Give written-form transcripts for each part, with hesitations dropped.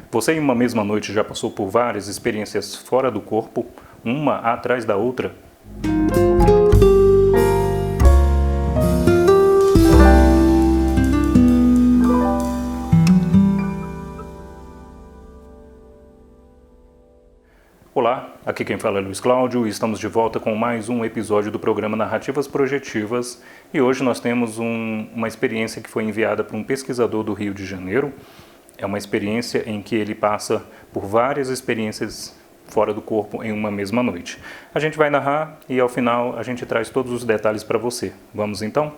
Você em uma mesma noite já passou por várias experiências fora do corpo, uma atrás da outra? Olá, aqui quem fala é Luiz Cláudio e estamos de volta com mais um episódio do programa Narrativas Projetivas e hoje nós temos uma experiência que foi enviada por um pesquisador do Rio de Janeiro. É uma experiência em que ele passa por várias experiências fora do corpo em uma mesma noite. A gente vai narrar e ao final a gente traz todos os detalhes para você. Vamos então?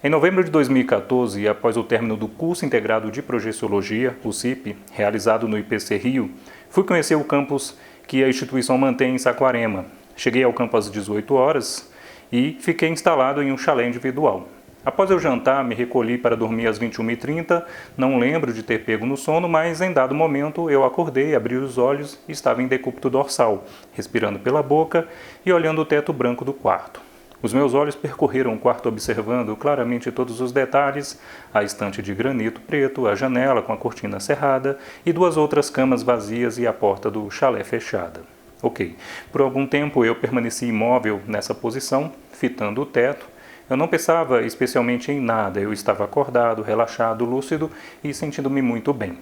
Em novembro de 2014, após o término do curso integrado de Projeciologia, o CIP, realizado no IPC Rio, fui conhecer o campus que a instituição mantém em Saquarema. Cheguei ao campo às 18 horas e fiquei instalado em um chalé individual. Após eu jantar, me recolhi para dormir às 21h30, não lembro de ter pego no sono, mas em dado momento eu acordei, abri os olhos e estava em decúbito dorsal, respirando pela boca e olhando o teto branco do quarto. Os meus olhos percorreram o quarto observando claramente todos os detalhes, a estante de granito preto, a janela com a cortina cerrada e duas outras camas vazias e a porta do chalé fechada. Ok, por algum tempo eu permaneci imóvel nessa posição, fitando o teto. Eu não pensava especialmente em nada, eu estava acordado, relaxado, lúcido e sentindo-me muito bem.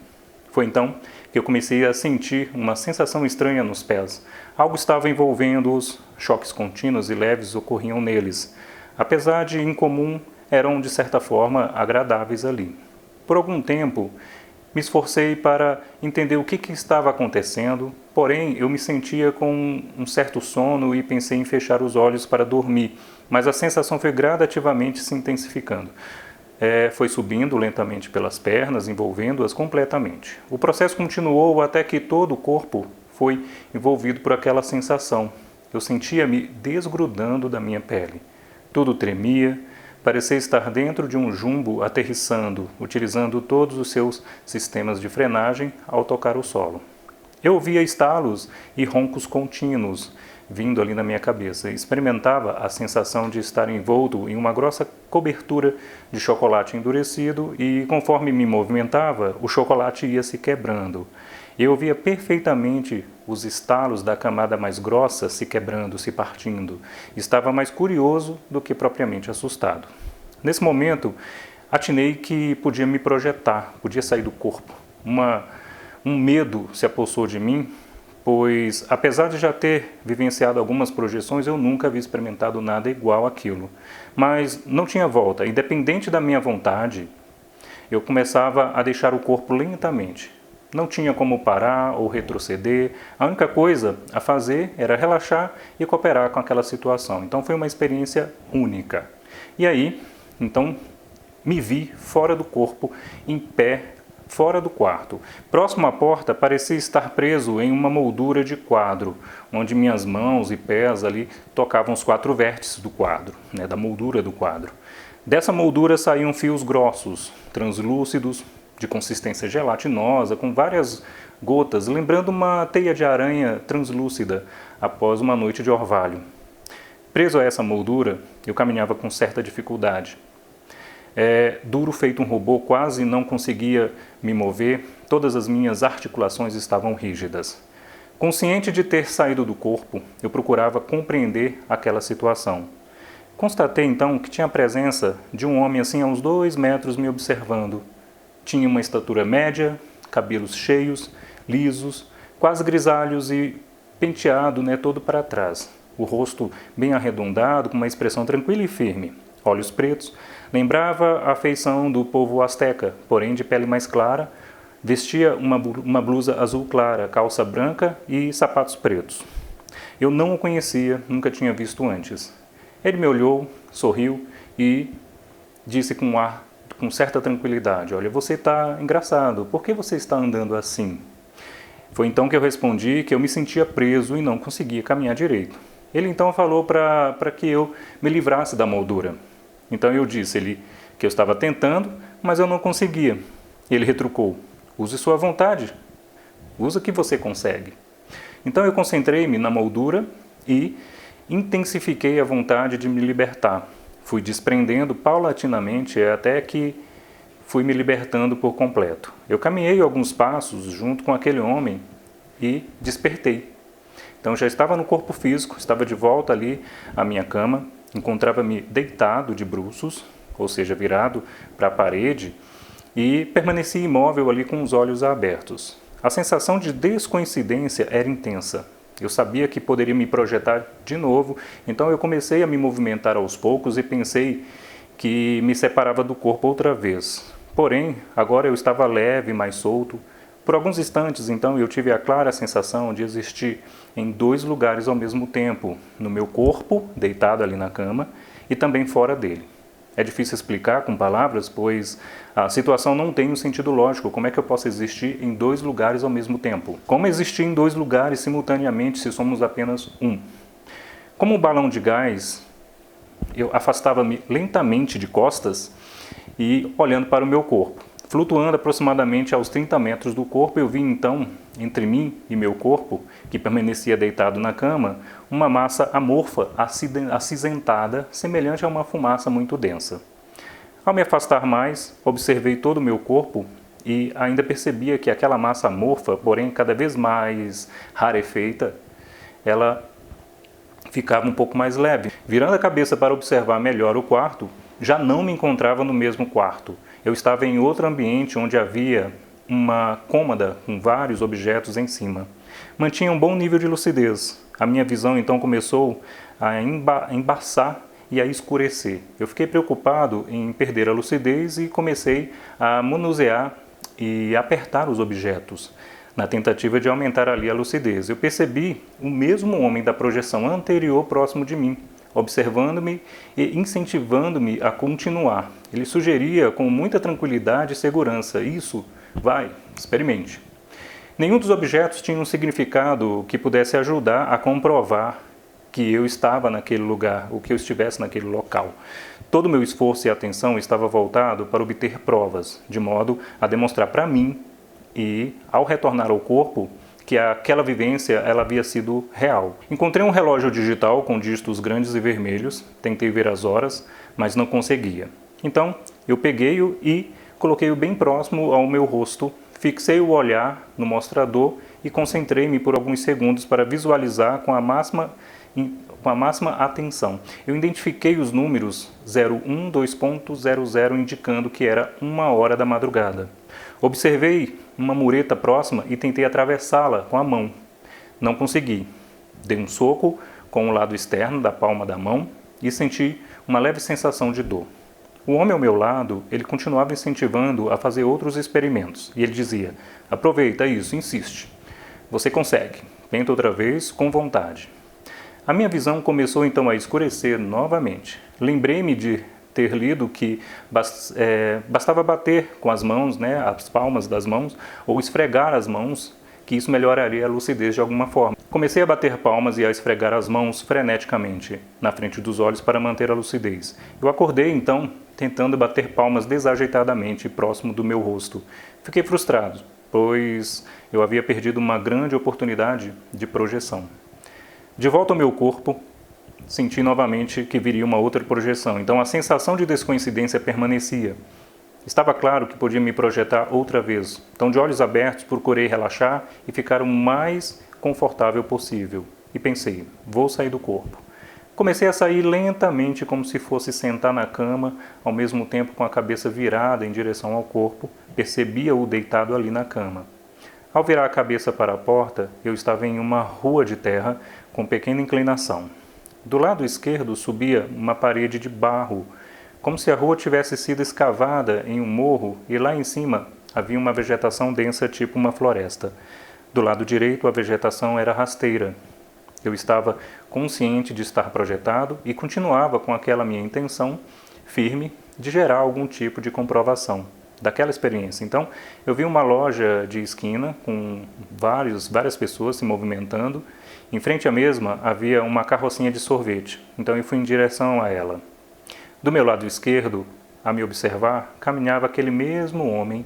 Foi então que eu comecei a sentir uma sensação estranha nos pés. Algo estava envolvendo-os, choques contínuos e leves ocorriam neles. Apesar de incomum, eram de certa forma agradáveis ali. Por algum tempo, me esforcei para entender o que estava acontecendo, porém eu me sentia com um certo sono e pensei em fechar os olhos para dormir, mas a sensação foi gradativamente se intensificando. Foi subindo lentamente pelas pernas, envolvendo-as completamente. O processo continuou até que todo o corpo foi envolvido por aquela sensação. Eu sentia-me desgrudando da minha pele. Tudo tremia, parecia estar dentro de um jumbo aterrissando, utilizando todos os seus sistemas de frenagem ao tocar o solo. Eu ouvia estalos e roncos contínuos vindo ali na minha cabeça. Experimentava a sensação de estar envolto em uma grossa cobertura de chocolate endurecido e, conforme me movimentava, o chocolate ia se quebrando. Eu ouvia perfeitamente os estalos da camada mais grossa se quebrando, se partindo. Estava mais curioso do que propriamente assustado. Nesse momento, atinei que podia me projetar, podia sair do corpo. Um medo se apossou de mim, pois, apesar de já ter vivenciado algumas projeções, eu nunca havia experimentado nada igual àquilo. Mas não tinha volta. Independente da minha vontade, eu começava a deixar o corpo lentamente. Não tinha como parar ou retroceder. A única coisa a fazer era relaxar e cooperar com aquela situação. Então foi uma experiência única. E aí, então, me vi fora do corpo, em pé, fora do quarto. Próximo à porta, parecia estar preso em uma moldura de quadro, onde minhas mãos e pés ali tocavam os 4 vértices do quadro, da moldura do quadro. Dessa moldura saíam fios grossos, translúcidos, de consistência gelatinosa, com várias gotas, lembrando uma teia de aranha translúcida após uma noite de orvalho. Preso a essa moldura, eu caminhava com certa dificuldade. Duro feito um robô, quase não conseguia me mover, todas as minhas articulações estavam rígidas. Consciente de ter saído do corpo, eu procurava compreender aquela situação. Constatei então que tinha a presença de um homem assim a uns 2 metros me observando. Tinha uma estatura média, cabelos cheios, lisos, quase grisalhos e penteado todo para trás. O rosto bem arredondado, com uma expressão tranquila e firme. Olhos pretos, lembrava a feição do povo asteca, porém de pele mais clara, vestia uma blusa azul clara, calça branca e sapatos pretos. Eu não o conhecia, nunca tinha visto antes. Ele me olhou, sorriu e disse com certa tranquilidade: "Olha, você está engraçado, por que você está andando assim?" Foi então que eu respondi que eu me sentia preso e não conseguia caminhar direito. Ele então falou para que eu me livrasse da moldura. Então eu disse que eu estava tentando, mas eu não conseguia. Ele retrucou: "Use sua vontade, usa o que você consegue." Então eu concentrei-me na moldura e intensifiquei a vontade de me libertar. Fui desprendendo paulatinamente até que fui me libertando por completo. Eu caminhei alguns passos junto com aquele homem e despertei. Então já estava no corpo físico, estava de volta ali à minha cama, encontrava-me deitado de bruços, ou seja, virado para a parede, e permaneci imóvel ali com os olhos abertos. A sensação de descoincidência era intensa. Eu sabia que poderia me projetar de novo, então eu comecei a me movimentar aos poucos e pensei que me separava do corpo outra vez. Porém, agora eu estava leve, mais solto. Por alguns instantes, então, eu tive a clara sensação de existir em 2 lugares ao mesmo tempo, no meu corpo, deitado ali na cama, e também fora dele. É difícil explicar com palavras, pois a situação não tem um sentido lógico. Como é que eu posso existir em 2 lugares ao mesmo tempo? Como existir em 2 lugares simultaneamente se somos apenas um? Como um balão de gás, eu afastava-me lentamente de costas e olhando para o meu corpo. Flutuando aproximadamente aos 30 metros do corpo, eu vi então, entre mim e meu corpo, que permanecia deitado na cama, uma massa amorfa, acinzentada, semelhante a uma fumaça muito densa. Ao me afastar mais, observei todo o meu corpo e ainda percebia que aquela massa amorfa, porém cada vez mais rarefeita, ela ficava um pouco mais leve. Virando a cabeça para observar melhor o quarto, já não me encontrava no mesmo quarto. Eu estava em outro ambiente onde havia uma cômoda com vários objetos em cima. Mantinha um bom nível de lucidez. A minha visão então começou a embaçar e a escurecer. Eu fiquei preocupado em perder a lucidez e comecei a manusear e apertar os objetos, na tentativa de aumentar ali a lucidez. Eu percebi o mesmo homem da projeção anterior próximo de mim, observando-me e incentivando-me a continuar. Ele sugeria com muita tranquilidade e segurança: isso, vai, experimente. Nenhum dos objetos tinha um significado que pudesse ajudar a comprovar que eu estava naquele lugar, ou que eu estivesse naquele local. Todo o meu esforço e atenção estava voltado para obter provas, de modo a demonstrar para mim e, ao retornar ao corpo, que aquela vivência ela havia sido real. Encontrei um relógio digital com dígitos grandes e vermelhos, tentei ver as horas, mas não conseguia. Então, eu peguei-o e coloquei-o bem próximo ao meu rosto, fixei o olhar no mostrador e concentrei-me por alguns segundos para visualizar com a máxima atenção. Eu identifiquei os números 012.00 indicando que era 1h da madrugada. Observei uma mureta próxima e tentei atravessá-la com a mão. Não consegui. Dei um soco com o lado externo da palma da mão e senti uma leve sensação de dor. O homem ao meu lado, ele continuava incentivando a fazer outros experimentos. E ele dizia: aproveita isso, insiste. Você consegue. Tenta outra vez, com vontade. A minha visão começou então a escurecer novamente. Lembrei-me de ter lido que bastava bater com as mãos, as palmas das mãos, ou esfregar as mãos, que isso melhoraria a lucidez de alguma forma. Comecei a bater palmas e a esfregar as mãos freneticamente na frente dos olhos para manter a lucidez. Eu acordei então, tentando bater palmas desajeitadamente próximo do meu rosto. Fiquei frustrado, pois eu havia perdido uma grande oportunidade de projeção. De volta ao meu corpo, senti novamente que viria uma outra projeção. Então a sensação de descoincidência permanecia. Estava claro que podia me projetar outra vez. Então, de olhos abertos, procurei relaxar e ficar o mais confortável possível. E pensei: vou sair do corpo. Comecei a sair lentamente, como se fosse sentar na cama, ao mesmo tempo com a cabeça virada em direção ao corpo. Percebia-o deitado ali na cama. Ao virar a cabeça para a porta, eu estava em uma rua de terra com pequena inclinação. Do lado esquerdo subia uma parede de barro, como se a rua tivesse sido escavada em um morro e lá em cima havia uma vegetação densa tipo uma floresta. Do lado direito a vegetação era rasteira. Eu estava consciente de estar projetado e continuava com aquela minha intenção firme de gerar algum tipo de comprovação daquela experiência. Então, eu vi uma loja de esquina com várias pessoas se movimentando. Em frente à mesma havia uma carrocinha de sorvete, então eu fui em direção a ela. Do meu lado esquerdo, a me observar, caminhava aquele mesmo homem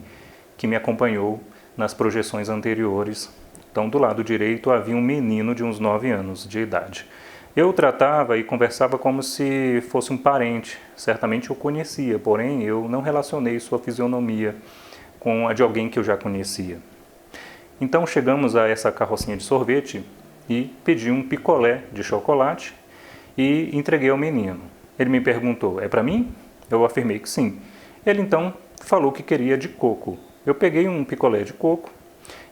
que me acompanhou nas projeções anteriores. Então, do lado direito havia um menino de uns 9 anos de idade. Eu o tratava e conversava como se fosse um parente. Certamente eu conhecia, porém eu não relacionei sua fisionomia com a de alguém que eu já conhecia. Então chegamos a essa carrocinha de sorvete e pedi um picolé de chocolate e entreguei ao menino. Ele me perguntou: é para mim? Eu afirmei que sim. Ele então falou que queria de coco. Eu peguei um picolé de coco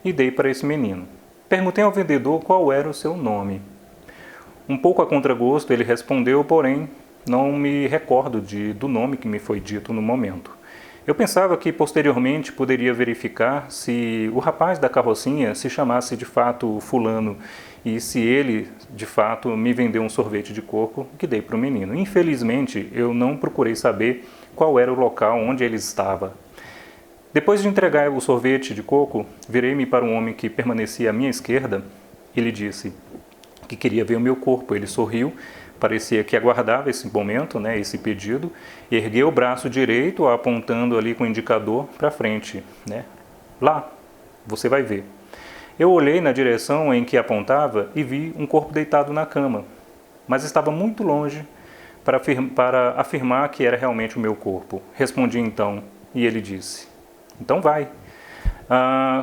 e dei para esse menino. Perguntei ao vendedor qual era o seu nome. Um pouco a contragosto ele respondeu, porém não me recordo do nome que me foi dito no momento. Eu pensava que posteriormente poderia verificar se o rapaz da carrocinha se chamasse de fato fulano e se ele de fato me vendeu um sorvete de coco que dei para o menino. Infelizmente eu não procurei saber qual era o local onde ele estava. Depois de entregar o sorvete de coco, virei-me para um homem que permanecia à minha esquerda e lhe disse que queria ver o meu corpo. Ele sorriu, parecia que aguardava esse momento, esse pedido, e ergueu o braço direito, apontando ali com o indicador para frente. Lá, você vai ver. Eu olhei na direção em que apontava e vi um corpo deitado na cama, mas estava muito longe para afirmar que era realmente o meu corpo. Respondi então, e ele disse: então vai.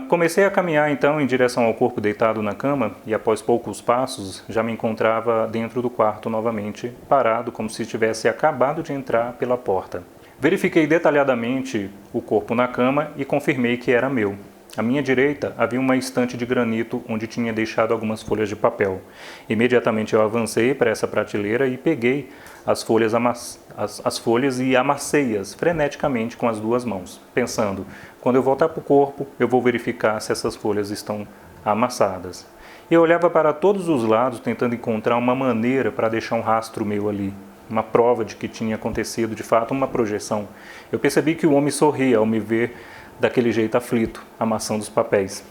Comecei a caminhar então em direção ao corpo deitado na cama e após poucos passos já me encontrava dentro do quarto novamente, parado como se tivesse acabado de entrar pela porta. Verifiquei detalhadamente o corpo na cama e confirmei que era meu. À minha direita havia uma estante de granito onde tinha deixado algumas folhas de papel. Imediatamente eu avancei para essa prateleira e peguei as folhas e amassei-as freneticamente com as duas mãos, pensando: quando eu voltar para o corpo, eu vou verificar se essas folhas estão amassadas. Eu olhava para todos os lados tentando encontrar uma maneira para deixar um rastro meu ali, uma prova de que tinha acontecido de fato uma projeção. Eu percebi que o homem sorria ao me ver daquele jeito aflito, amassando os papéis.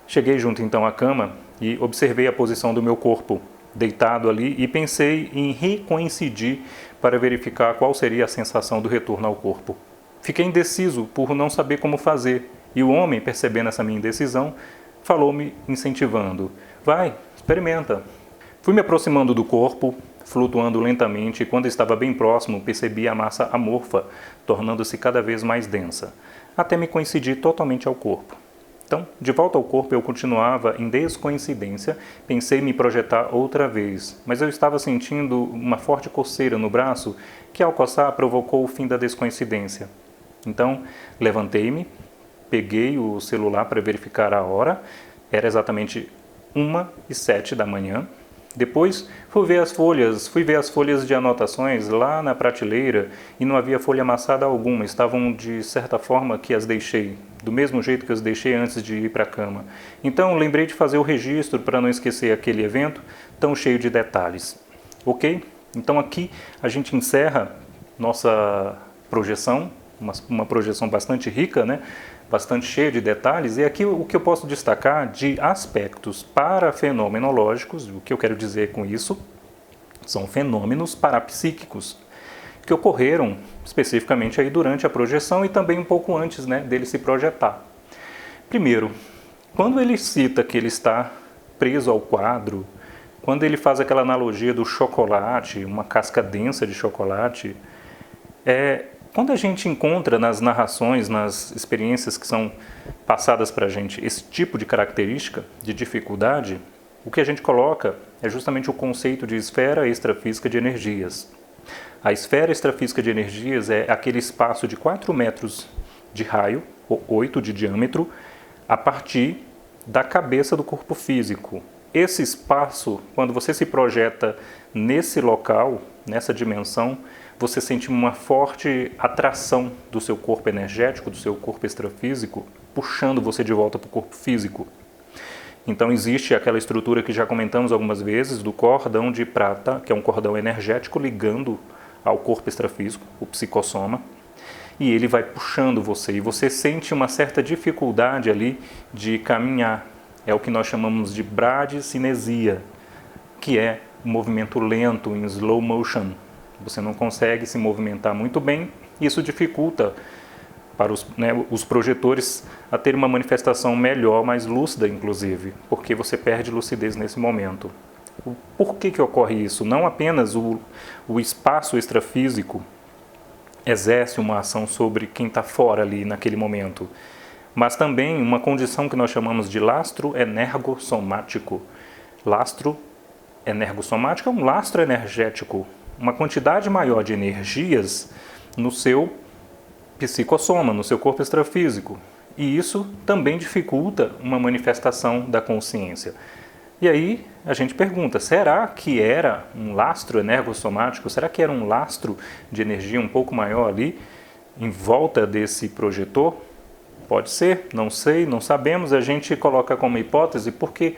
Cheguei junto então à cama e observei a posição do meu corpo, deitado ali, e pensei em recoincidir para verificar qual seria a sensação do retorno ao corpo. Fiquei indeciso por não saber como fazer, e o homem, percebendo essa minha indecisão, falou-me incentivando: vai, experimenta. Fui me aproximando do corpo, flutuando lentamente, e quando estava bem próximo percebi a massa amorfa, tornando-se cada vez mais densa, até me coincidir totalmente ao corpo. Então, de volta ao corpo, eu continuava em descoincidência, pensei em me projetar outra vez, mas eu estava sentindo uma forte coceira no braço que, ao coçar, provocou o fim da descoincidência. Então, levantei-me, peguei o celular para verificar a hora, era exatamente 1h07 da manhã. Depois fui ver as folhas de anotações lá na prateleira e não havia folha amassada alguma, estavam de certa forma que as deixei, do mesmo jeito que as deixei antes de ir para a cama. Então lembrei de fazer o registro para não esquecer aquele evento tão cheio de detalhes. Ok? Então aqui a gente encerra nossa projeção, uma projeção bastante rica, bastante cheia de detalhes, e aqui o que eu posso destacar de aspectos parafenomenológicos, o que eu quero dizer com isso, são fenômenos parapsíquicos, que ocorreram especificamente aí durante a projeção e também um pouco antes dele se projetar. Primeiro, quando ele cita que ele está preso ao quadro, quando ele faz aquela analogia do chocolate, uma casca densa de chocolate, quando a gente encontra nas narrações, nas experiências que são passadas para a gente, esse tipo de característica, de dificuldade, o que a gente coloca é justamente o conceito de esfera extrafísica de energias. A esfera extrafísica de energias é aquele espaço de 4 metros de raio, ou 8 de diâmetro, a partir da cabeça do corpo físico. Esse espaço, quando você se projeta nesse local, nessa dimensão, você sente uma forte atração do seu corpo energético, do seu corpo extrafísico, puxando você de volta para o corpo físico. Então existe aquela estrutura que já comentamos algumas vezes, do cordão de prata, que é um cordão energético ligando ao corpo extrafísico, o psicossoma, e ele vai puxando você, e você sente uma certa dificuldade ali de caminhar. É o que nós chamamos de bradicinesia, que é um movimento lento, em slow motion. Você não consegue se movimentar muito bem, e isso dificulta para os projetores a ter uma manifestação melhor, mais lúcida inclusive, porque você perde lucidez nesse momento. Por que ocorre isso? Não apenas o espaço extrafísico exerce uma ação sobre quem está fora ali naquele momento, mas também uma condição que nós chamamos de lastro energossomático. Lastro energossomático é um lastro energético, uma quantidade maior de energias no seu psicossoma, no seu corpo extrafísico. E isso também dificulta uma manifestação da consciência. E aí a gente pergunta, será que era um lastro energossomático? Será que era um lastro de energia um pouco maior ali em volta desse projetor? Pode ser, não sei, não sabemos. A gente coloca como hipótese porque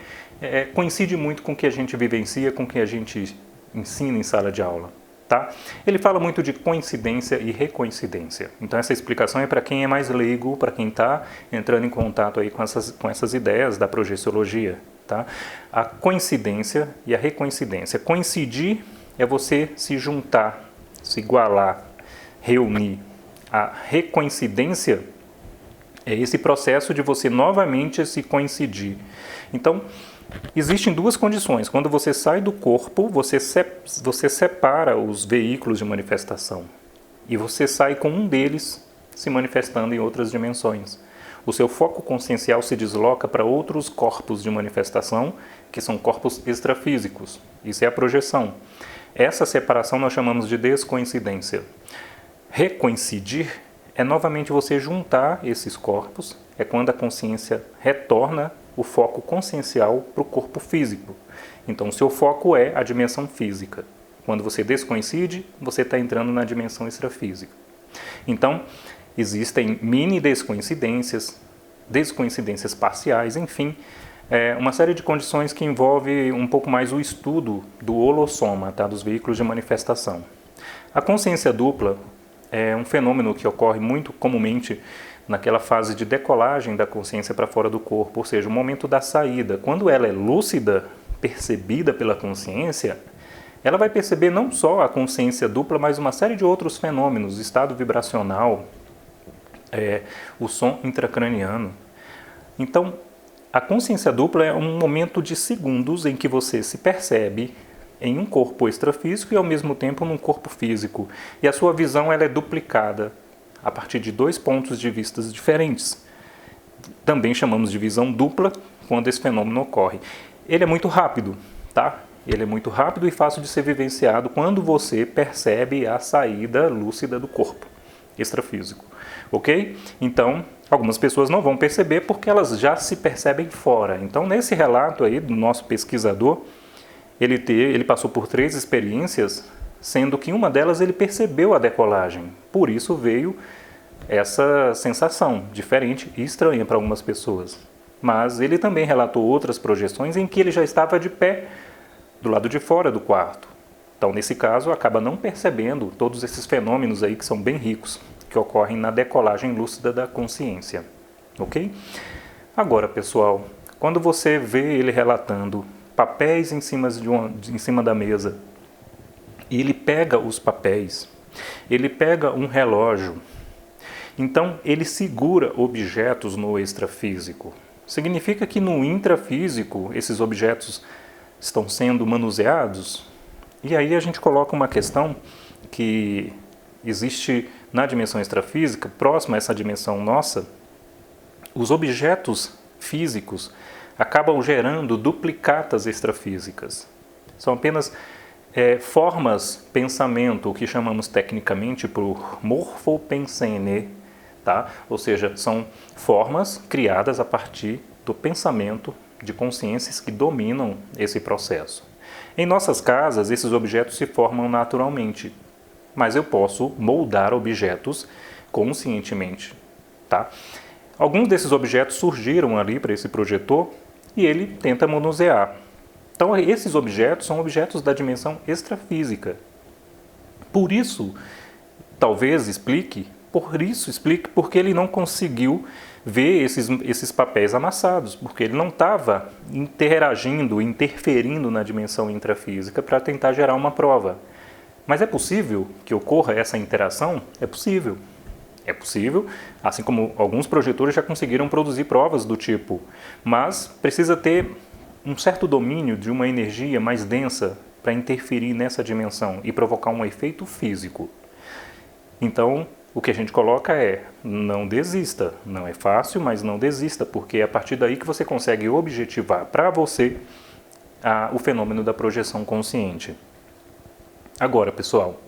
coincide muito com o que a gente vivencia, com o que a gente ensina em sala de aula. Tá? Ele fala muito de coincidência e recoincidência. Então essa explicação é para quem é mais leigo, para quem está entrando em contato aí com essas ideias da projeciologia. Tá? A coincidência e a recoincidência. Coincidir é você se juntar, se igualar, reunir. A recoincidência é esse processo de você novamente se coincidir. Então, existem duas condições. Quando você sai do corpo, você separa os veículos de manifestação. E você sai com um deles se manifestando em outras dimensões. O seu foco consciencial se desloca para outros corpos de manifestação, que são corpos extrafísicos. Isso é a projeção. Essa separação nós chamamos de descoincidência. Recoincidir é novamente você juntar esses corpos, é quando a consciência retorna o foco consciencial para o corpo físico. Então, o seu foco é a dimensão física. Quando você descoincide, você está entrando na dimensão extrafísica. Então, existem mini descoincidências, descoincidências parciais, enfim, uma série de condições que envolve um pouco mais o estudo do holossoma, tá? Dos veículos de manifestação. A consciência dupla é um fenômeno que ocorre muito comumente naquela fase de decolagem da consciência para fora do corpo, ou seja, o momento da saída. Quando ela é lúcida, percebida pela consciência, ela vai perceber não só a consciência dupla, mas uma série de outros fenômenos, estado vibracional, o som intracraniano. Então, a consciência dupla é um momento de segundos em que você se percebe em um corpo extrafísico e ao mesmo tempo num corpo físico. E a sua visão ela é duplicada a partir de dois pontos de vista diferentes. Também chamamos de visão dupla quando esse fenômeno ocorre. Ele é muito rápido, tá? Ele é muito rápido e fácil de ser vivenciado quando você percebe a saída lúcida do corpo extrafísico, ok? Então, algumas pessoas não vão perceber porque elas já se percebem fora. Então, nesse relato aí do nosso pesquisador, ele passou por 3 experiências, sendo que uma delas ele percebeu a decolagem. Por isso veio essa sensação diferente e estranha para algumas pessoas. Mas ele também relatou outras projeções em que ele já estava de pé do lado de fora do quarto. Então, nesse caso, acaba não percebendo todos esses fenômenos aí que são bem ricos, que ocorrem na decolagem lúcida da consciência. Ok? Agora, pessoal, quando você vê ele relatando papéis em cima da mesa, e ele pega os papéis, ele pega um relógio, então ele segura objetos no extrafísico. Significa que no intrafísico esses objetos estão sendo manuseados? E aí a gente coloca uma questão que existe na dimensão extrafísica, próxima a essa dimensão nossa, os objetos físicos acabam gerando duplicatas extrafísicas. São apenas formas, pensamento, o que chamamos tecnicamente por morfopensene, tá? Ou seja, são formas criadas a partir do pensamento de consciências que dominam esse processo. Em nossas casas, esses objetos se formam naturalmente, mas eu posso moldar objetos conscientemente, tá? Alguns desses objetos surgiram ali para esse projetor e ele tenta manusear. Então, esses objetos são objetos da dimensão extrafísica. Por isso, talvez explique porque ele não conseguiu ver esses papéis amassados, porque ele não estava interagindo, interferindo na dimensão intrafísica para tentar gerar uma prova. Mas é possível que ocorra essa interação? É possível. É possível, assim como alguns projetores já conseguiram produzir provas do tipo, mas precisa ter um certo domínio de uma energia mais densa para interferir nessa dimensão e provocar um efeito físico. Então, o que a gente coloca é, não desista. Não é fácil, mas não desista, porque é a partir daí que você consegue objetivar para você o fenômeno da projeção consciente. Agora, pessoal,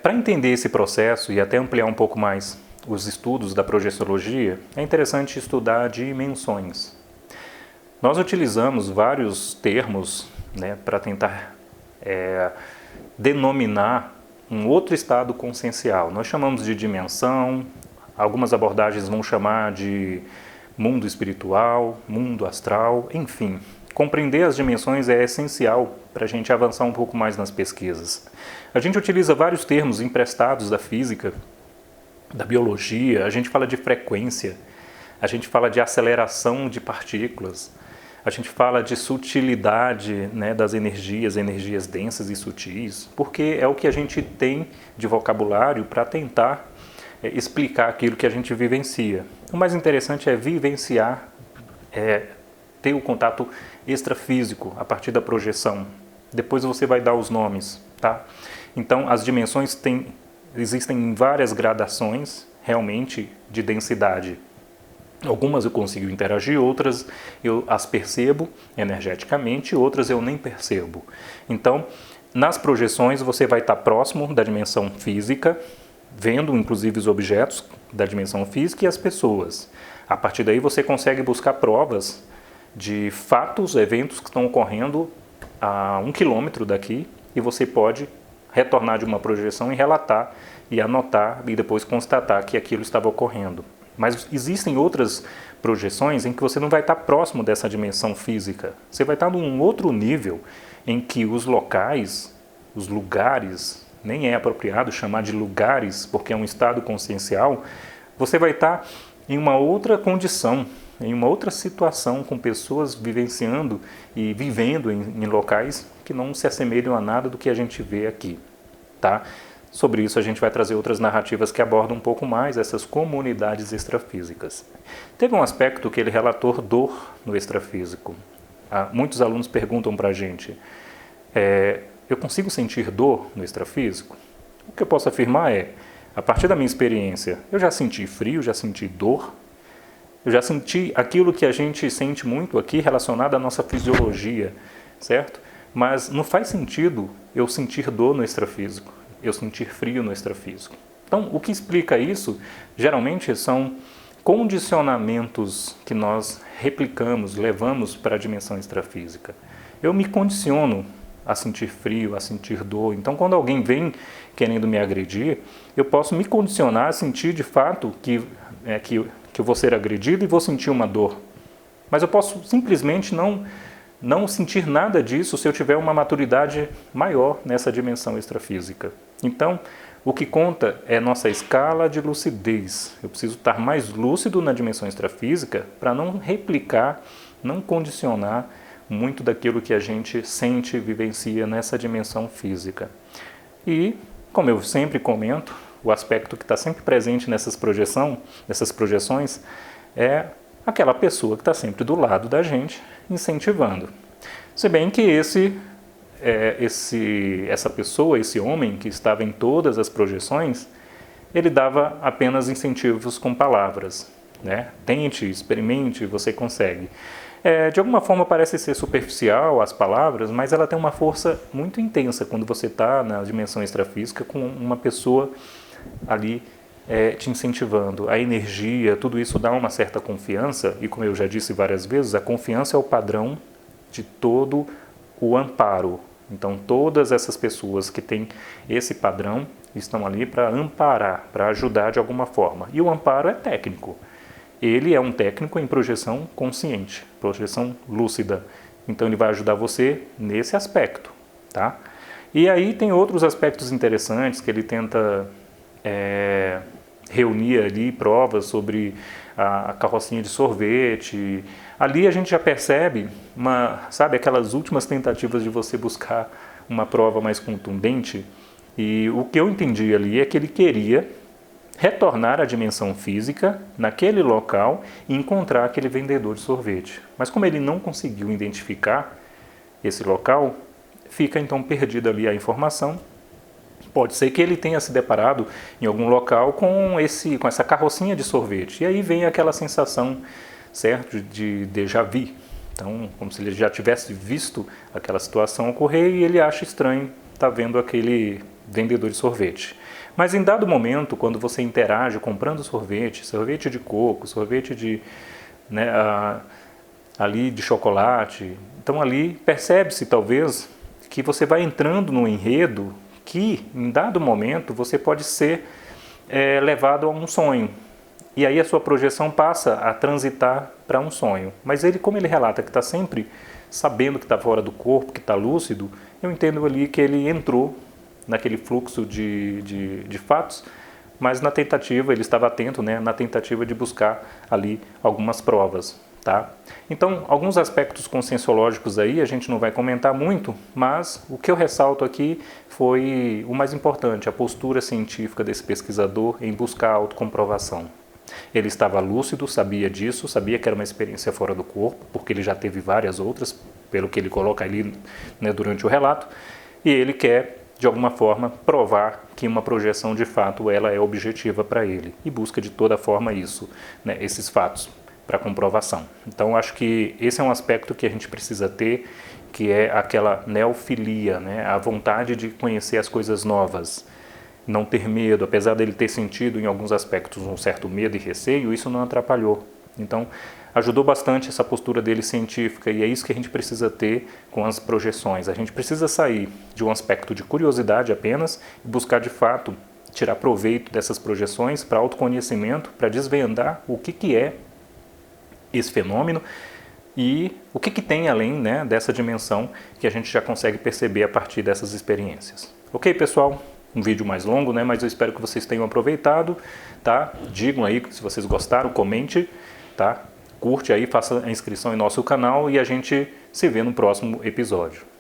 para entender esse processo e até ampliar um pouco mais os estudos da projeciologia, é interessante estudar dimensões. Nós utilizamos vários termos, né, para tentar denominar um outro estado consciencial. Nós chamamos de dimensão, algumas abordagens vão chamar de mundo espiritual, mundo astral, enfim. Compreender as dimensões é essencial para a gente avançar um pouco mais nas pesquisas. A gente utiliza vários termos emprestados da física, da biologia, a gente fala de frequência, a gente fala de aceleração de partículas, a gente fala de sutilidade, né, das energias densas e sutis, porque é o que a gente tem de vocabulário para tentar explicar aquilo que a gente vivencia. O mais interessante é vivenciar, ter o contato extrafísico a partir da projeção. Depois você vai dar os nomes, tá? Então, as dimensões existem várias gradações, realmente, de densidade. Algumas eu consigo interagir, outras eu as percebo energeticamente, outras eu nem percebo. Então, nas projeções você vai estar próximo da dimensão física, vendo inclusive os objetos da dimensão física e as pessoas. A partir daí você consegue buscar provas de fatos, eventos que estão ocorrendo a 1 quilômetro daqui e você pode retornar de uma projeção e relatar e anotar e depois constatar que aquilo estava ocorrendo. Mas existem outras projeções em que você não vai estar próximo dessa dimensão física. Você vai estar num outro nível em que os locais, os lugares, nem é apropriado chamar de lugares porque é um estado consciencial, você vai estar em uma outra condição, em uma outra situação com pessoas vivenciando e vivendo em locais que não se assemelham a nada do que a gente vê aqui, tá? Sobre isso a gente vai trazer outras narrativas que abordam um pouco mais essas comunidades extrafísicas. Teve um aspecto que ele relatou dor no extrafísico. Muitos alunos perguntam para a gente, eu consigo sentir dor no extrafísico? O que eu posso afirmar é, a partir da minha experiência, eu já senti frio, já senti dor, eu já senti aquilo que a gente sente muito aqui relacionado à nossa fisiologia, certo? Mas não faz sentido eu sentir dor no extrafísico, eu sentir frio no extrafísico. Então, o que explica isso, geralmente, são condicionamentos que nós replicamos, levamos para a dimensão extrafísica. Eu me condiciono a sentir frio, a sentir dor. Então, quando alguém vem querendo me agredir, eu posso me condicionar a sentir de fato que eu vou ser agredido e vou sentir uma dor. Mas eu posso simplesmente não sentir nada disso se eu tiver uma maturidade maior nessa dimensão extrafísica. Então, o que conta é nossa escala de lucidez. Eu preciso estar mais lúcido na dimensão extrafísica para não replicar, não condicionar muito daquilo que a gente sente e vivencia nessa dimensão física. E, como eu sempre comento, o aspecto que está sempre presente nessas projeções é aquela pessoa que está sempre do lado da gente, incentivando. Se bem que essa pessoa, esse homem que estava em todas as projeções, ele dava apenas incentivos com palavras, né? Tente, experimente, você consegue. De alguma forma parece ser superficial as palavras, mas ela tem uma força muito intensa quando você está na dimensão extrafísica com uma pessoa ali te incentivando. A energia, tudo isso dá uma certa confiança, e como eu já disse várias vezes, a confiança é o padrão de todo o amparo. Então todas essas pessoas que têm esse padrão estão ali para amparar, para ajudar de alguma forma. E o amparo é técnico. Ele é um técnico em projeção consciente, projeção lúcida. Então ele vai ajudar você nesse aspecto, tá? E aí tem outros aspectos interessantes que ele tenta reunir ali provas sobre a carrocinha de sorvete. Ali a gente já percebe aquelas últimas tentativas de você buscar uma prova mais contundente. E o que eu entendi ali é que ele queria retornar à dimensão física, naquele local, e encontrar aquele vendedor de sorvete. Mas como ele não conseguiu identificar esse local, fica então perdida ali a informação. Pode ser que ele tenha se deparado em algum local com essa carrocinha de sorvete. E aí vem aquela sensação, certo, de déjà vu. Então, como se ele já tivesse visto aquela situação ocorrer e ele acha estranho estar vendo aquele vendedor de sorvete. Mas em dado momento, quando você interage comprando sorvete, sorvete de coco, sorvete de, né, ali de chocolate, então ali percebe-se talvez que você vai entrando no enredo que em dado momento você pode ser levado a um sonho. E aí a sua projeção passa a transitar para um sonho. Mas ele, como ele relata que está sempre sabendo que está fora do corpo, que está lúcido, eu entendo ali que ele entrou naquele fluxo de fatos, mas na tentativa, ele estava atento, né, na tentativa de buscar ali algumas provas. Tá? Então, alguns aspectos conscienciológicos aí a gente não vai comentar muito, mas o que eu ressalto aqui foi o mais importante, a postura científica desse pesquisador em buscar a autocomprovação. Ele estava lúcido, sabia disso, sabia que era uma experiência fora do corpo, porque ele já teve várias outras, pelo que ele coloca ali, né, durante o relato, e ele quer, de alguma forma, provar que uma projeção de fato ela é objetiva para ele, e busca de toda forma isso, né, esses fatos, para comprovação. Então, acho que esse é um aspecto que a gente precisa ter, que é aquela neofilia, né? A vontade de conhecer as coisas novas, não ter medo, apesar dele ter sentido em alguns aspectos um certo medo e receio, isso não atrapalhou. Então, ajudou bastante essa postura dele científica e é isso que a gente precisa ter com as projeções. A gente precisa sair de um aspecto de curiosidade apenas e buscar de fato tirar proveito dessas projeções para autoconhecimento, para desvendar o que é esse fenômeno e o que tem além, né, dessa dimensão que a gente já consegue perceber a partir dessas experiências. Ok, pessoal? Um vídeo mais longo, né, mas eu espero que vocês tenham aproveitado, tá? Digam aí se vocês gostaram, comente, tá? Curte aí, faça a inscrição em nosso canal e a gente se vê no próximo episódio.